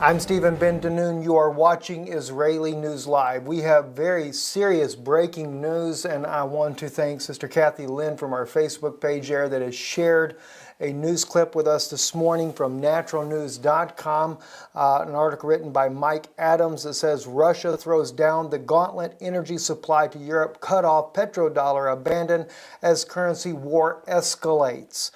I'm Stephen Ben Danoon. You are watching Israeli News Live. We have very serious breaking news, and I want to thank Sister Kathy Lynn from our Facebook page there that has shared a news clip with us this morning from naturalnews.com, an article written by Mike Adams that says Russia throws down the gauntlet, energy supply to Europe, cut off, petrodollar abandoned as currency war escalates.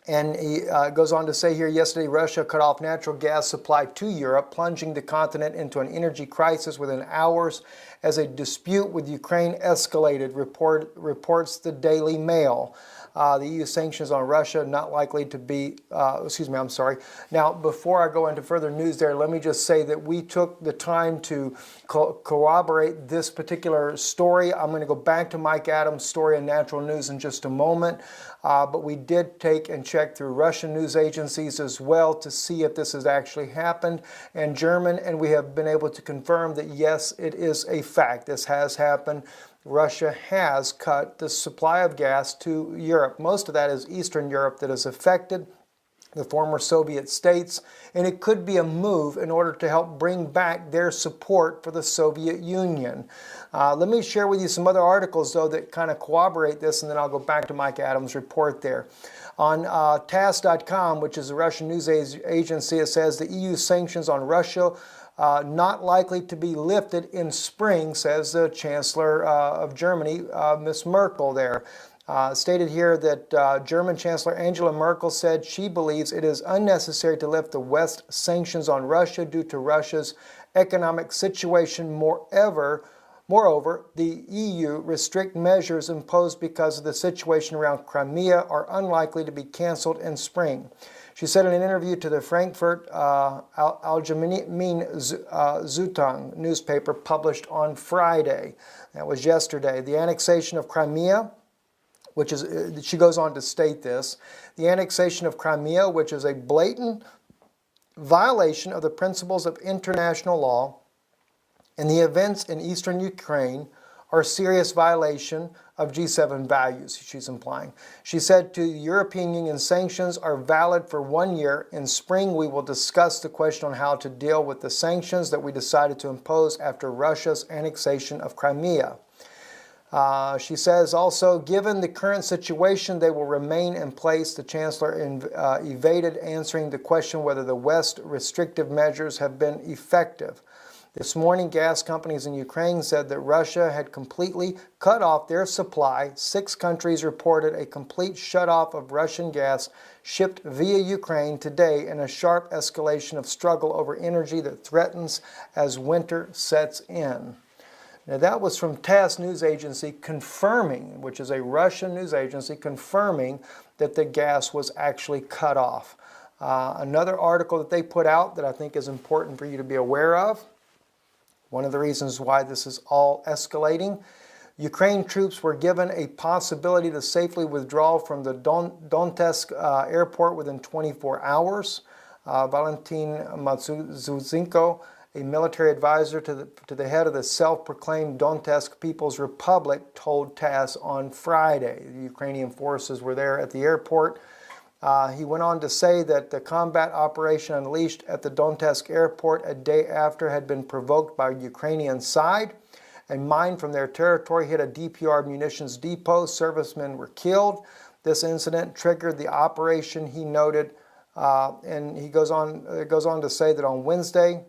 And he goes on to say here, yesterday Russia cut off natural gas supply to Europe, plunging the continent into an energy crisis within hours as a dispute with Ukraine escalated, reports the Daily Mail. The EU sanctions on Russia not likely to be, Now, before I go into further news there, let me just say that we took the time to corroborate this particular story. I'm going to go back to Mike Adams' story in Natural News in just a moment. But we did take and check through Russian news agencies as well to see if this has actually happened, and German, and we have been able to confirm that yes, it is a fact. This has happened. Russia has cut the supply of gas to Europe. Most of that is Eastern Europe that is affected, the former Soviet states, and it could be a move in order to help bring back their support for the Soviet Union. Let me share with you some other articles, though, that kind of corroborate this, and then I'll go back to Mike Adams' report there. On TASS.com, which is a Russian news agency, it says the EU sanctions on Russia not likely to be lifted in spring, says the Chancellor of Germany, Ms. Merkel there. Stated here that German Chancellor Angela Merkel said she believes it is unnecessary to lift the West sanctions on Russia due to Russia's economic situation. Moreover, the EU restrict measures imposed because of the situation around Crimea are unlikely to be canceled in spring. She said in an interview to the Frankfurt Allgemeine Zeitung newspaper published on Friday, that was yesterday, the annexation of Crimea, which is, she goes on to state this, the annexation of Crimea, which is a blatant violation of the principles of international law, and the events in eastern Ukraine are a serious violation of G7 values, she's implying. She said to the European Union, sanctions are valid for 1 year. In spring, we will discuss the question on how to deal with the sanctions that we decided to impose after Russia's annexation of Crimea. She says also, given the current situation, they will remain in place. The Chancellor evaded answering the question whether the West restrictive measures have been effective. This morning, gas companies in Ukraine said that Russia had completely cut off their supply. 6 countries reported a complete shutoff of Russian gas shipped via Ukraine today in a sharp escalation of struggle over energy that threatens as winter sets in. Now, that was from TASS news agency confirming, which is a Russian news agency, confirming that the gas was actually cut off. Another article that they put out that I think is important for you to be aware of, one of the reasons why this is all escalating, Ukraine troops were given a possibility to safely withdraw from the Donetsk airport within 24 hours. Valentin Matsuzenko, a military advisor to the head of the self-proclaimed Donetsk People's Republic, told TASS on Friday. The Ukrainian forces were there at the airport. He went on to say that the combat operation unleashed at the Donetsk airport a day after had been provoked by Ukrainian side. A mine from their territory hit a DPR munitions depot. Servicemen were killed. This incident triggered the operation, he noted, and he goes on to say that on Wednesday,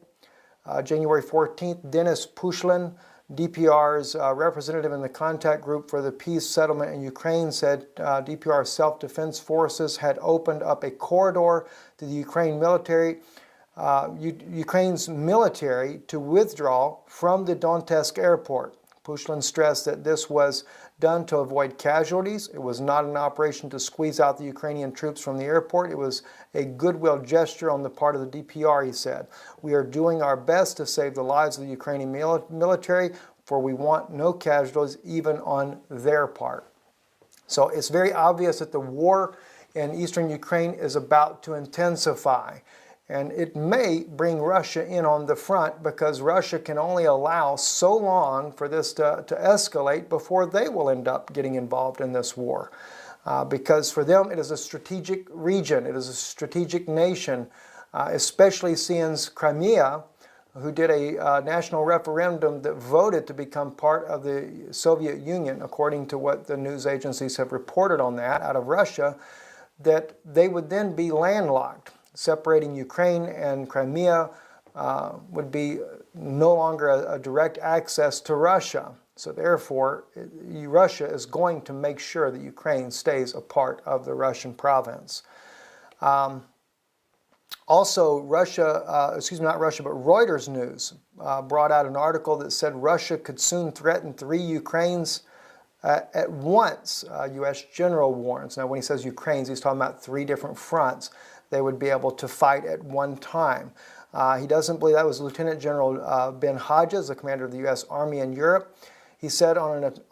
January 14th, Denis Pushlin, DPR's representative in the contact group for the peace settlement in Ukraine, said DPR self-defense forces had opened up a corridor to the Ukraine's military to withdraw from the Donetsk airport. Pushlin stressed that this was done to avoid casualties. It was not an operation to squeeze out the Ukrainian troops from the airport. It was a goodwill gesture on the part of the DPR, he said. We are doing our best to save the lives of the Ukrainian military, for we want no casualties even on their part. So it's very obvious that the war in eastern Ukraine is about to intensify. And it may bring Russia in on the front because Russia can only allow so long for this to escalate before they will end up getting involved in this war. Because for them it is a strategic region, it is a strategic nation. especially seeing Crimea, who did a national referendum that voted to become part of the Soviet Union, according to what the news agencies have reported on that out of Russia, that they would then be landlocked. Separating Ukraine and Crimea would be no longer a direct access to Russia. So therefore, Russia is going to make sure that Ukraine stays a part of the Russian province. Also, Reuters News brought out an article that said Russia could soon threaten 3 Ukraines at once, U.S. general warns. Now, when he says Ukraines, he's talking about 3 different fronts they would be able to fight at one time. He doesn't believe that was Lieutenant General Ben Hodges, the commander of the U.S. Army in Europe. He said an attack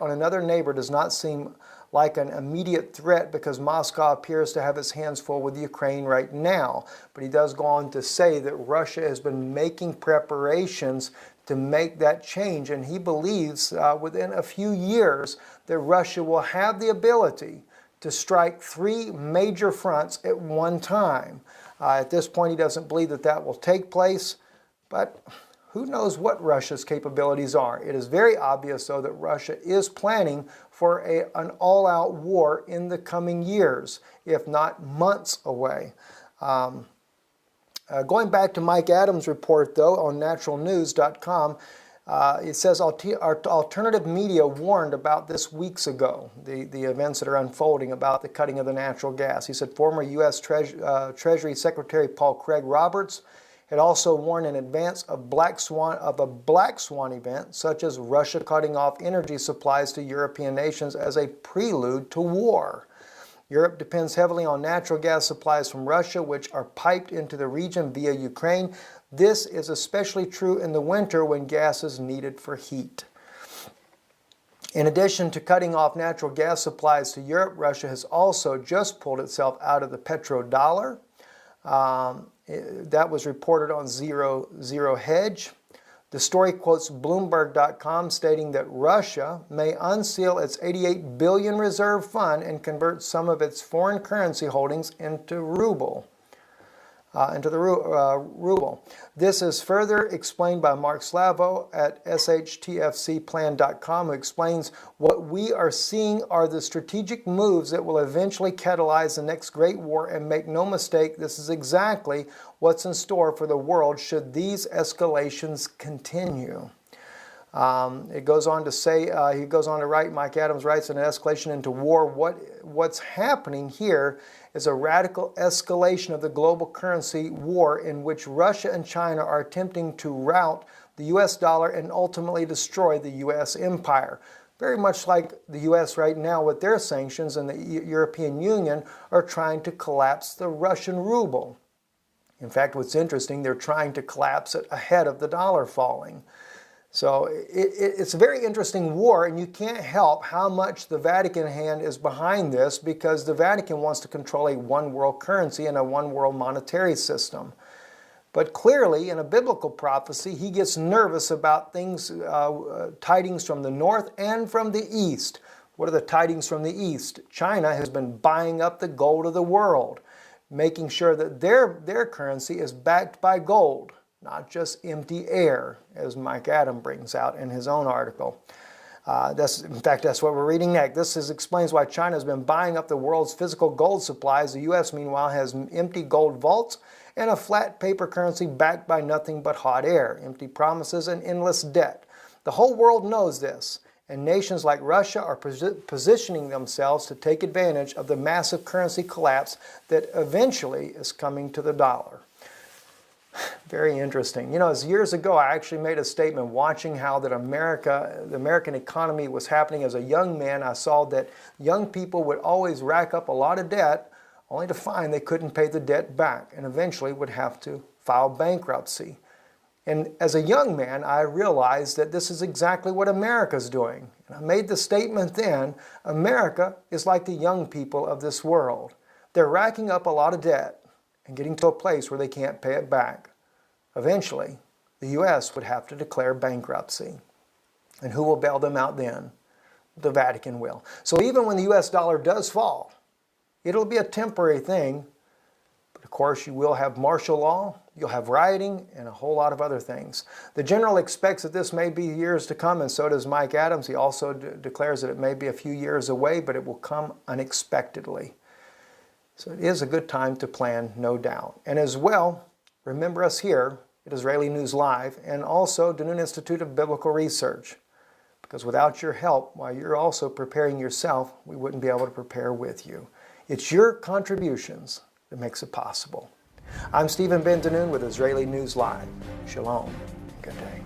on another neighbor does not seem like an immediate threat because Moscow appears to have its hands full with Ukraine right now. But he does go on to say that Russia has been making preparations to make that change, and he believes within a few years that Russia will have the ability to strike 3 major fronts at one time. At this point, he doesn't believe that that will take place, but who knows what Russia's capabilities are. It is very obvious, though, that Russia is planning for an all-out war in the coming years, if not months away. Going back to Mike Adams' report, though, on naturalnews.com, it says alternative media warned about this weeks ago, the events that are unfolding about the cutting of the natural gas. He said former U.S. Treasury Secretary Paul Craig Roberts had also warned in advance of a black swan event, such as Russia cutting off energy supplies to European nations as a prelude to war. Europe depends heavily on natural gas supplies from Russia, which are piped into the region via Ukraine. This is especially true in the winter when gas is needed for heat. In addition to cutting off natural gas supplies to Europe, Russia has also just pulled itself out of the petrodollar. That was reported on Zero Hedge. The story quotes Bloomberg.com stating that Russia may unseal its $88 billion reserve fund and convert some of its foreign currency holdings into ruble. Ruble. This is further explained by Mark Slavo at shtfcplan.com, who explains what we are seeing are the strategic moves that will eventually catalyze the next great war, and make no mistake, this is exactly what's in store for the world should these escalations continue. It goes on to say, he goes on to write, Mike Adams writes, an escalation into war. What's happening here is a radical escalation of the global currency war in which Russia and China are attempting to rout the U.S. dollar and ultimately destroy the U.S. empire. Very much like the U.S. right now with their sanctions, and the European Union are trying to collapse the Russian ruble. In fact, what's interesting, they're trying to collapse it ahead of the dollar falling. So it's a very interesting war, and you can't help how much the Vatican hand is behind this, because the Vatican wants to control a one-world currency and a one-world monetary system. But clearly, in a biblical prophecy, he gets nervous about things, tidings from the north and from the east. What are the tidings from the east? China has been buying up the gold of the world, making sure that their currency is backed by gold, not just empty air, as Mike Adams brings out in his own article. In fact, that's what we're reading next. This explains why China has been buying up the world's physical gold supplies. The U.S., meanwhile, has empty gold vaults and a flat paper currency backed by nothing but hot air, empty promises, and endless debt. The whole world knows this, and nations like Russia are positioning themselves to take advantage of the massive currency collapse that eventually is coming to the dollar. Very interesting. You know, as years ago, I actually made a statement watching how that the American economy was happening. As a young man, I saw that young people would always rack up a lot of debt only to find they couldn't pay the debt back and eventually would have to file bankruptcy. And as a young man, I realized that this is exactly what America's doing. And I made the statement then, America is like the young people of this world. They're racking up a lot of debt and getting to a place where they can't pay it back. Eventually, the U.S. would have to declare bankruptcy. And who will bail them out then? The Vatican will. So even when the U.S. dollar does fall, It'll be a temporary thing, but of course you will have martial law, you'll have rioting, and a whole lot of other things. The general expects that this may be years to come, and so does Mike Adams. He also declares that it may be a few years away, but it will come unexpectedly. So it is a good time to plan, no doubt. And as well, remember us here at Israeli News Live and also the Noon Institute of Biblical Research. Because without your help, while you're also preparing yourself, we wouldn't be able to prepare with you. It's your contributions that makes it possible. I'm Stephen Ben-Danoon with Israeli News Live. Shalom. Good day.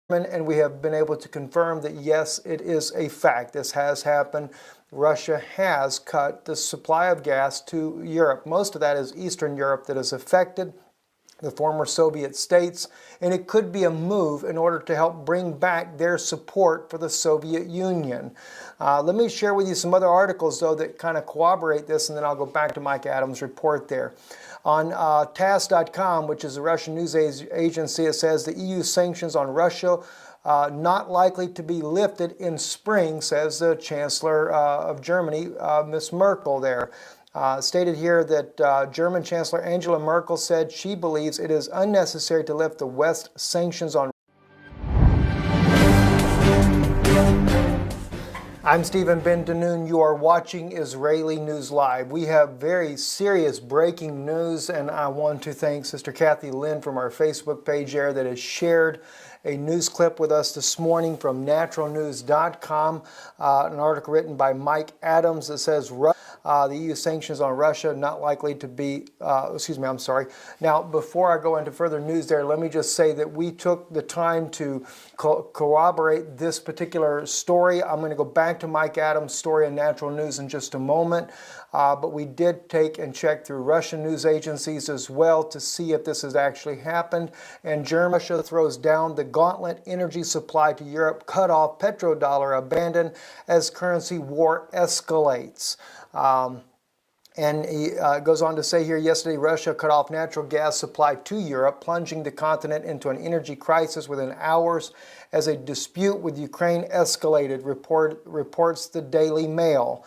And we have been able to confirm that yes, it is a fact. This has happened. Russia has cut the supply of gas to Europe. Most of that is Eastern Europe that is affected, the former Soviet states, and it could be a move in order to help bring back their support for the Soviet Union. Let me share with you some other articles, though, that kind of corroborate this, and then I'll go back to Mike Adams' report there. On TASS.com, which is a Russian news agency, it says the EU sanctions on Russia not likely to be lifted in spring, says the Chancellor of Germany, Ms. Merkel there. Stated here that German Chancellor Angela Merkel said she believes it is unnecessary to lift the West sanctions on. I'm Stephen Ben-Danoon. You are watching Israeli News Live. We have very serious breaking news, and I want to thank Sister Kathy Lynn from our Facebook page there that has shared a news clip with us this morning from naturalnews.com, an article written by Mike Adams that says the EU sanctions on Russia not likely to be, Now, before I go into further news there, let me just say that we took the time to corroborate this particular story. I'm going to go back to Mike Adams' story in Natural News in just a moment, but we did take and check through Russian news agencies as well to see if this has actually happened. And Russia throws down the gauntlet energy supply to Europe, cut off petrodollar, abandoned as currency war escalates. And he goes on to say here, yesterday Russia cut off natural gas supply to Europe, plunging the continent into an energy crisis within hours as a dispute with Ukraine escalated, reports the Daily Mail.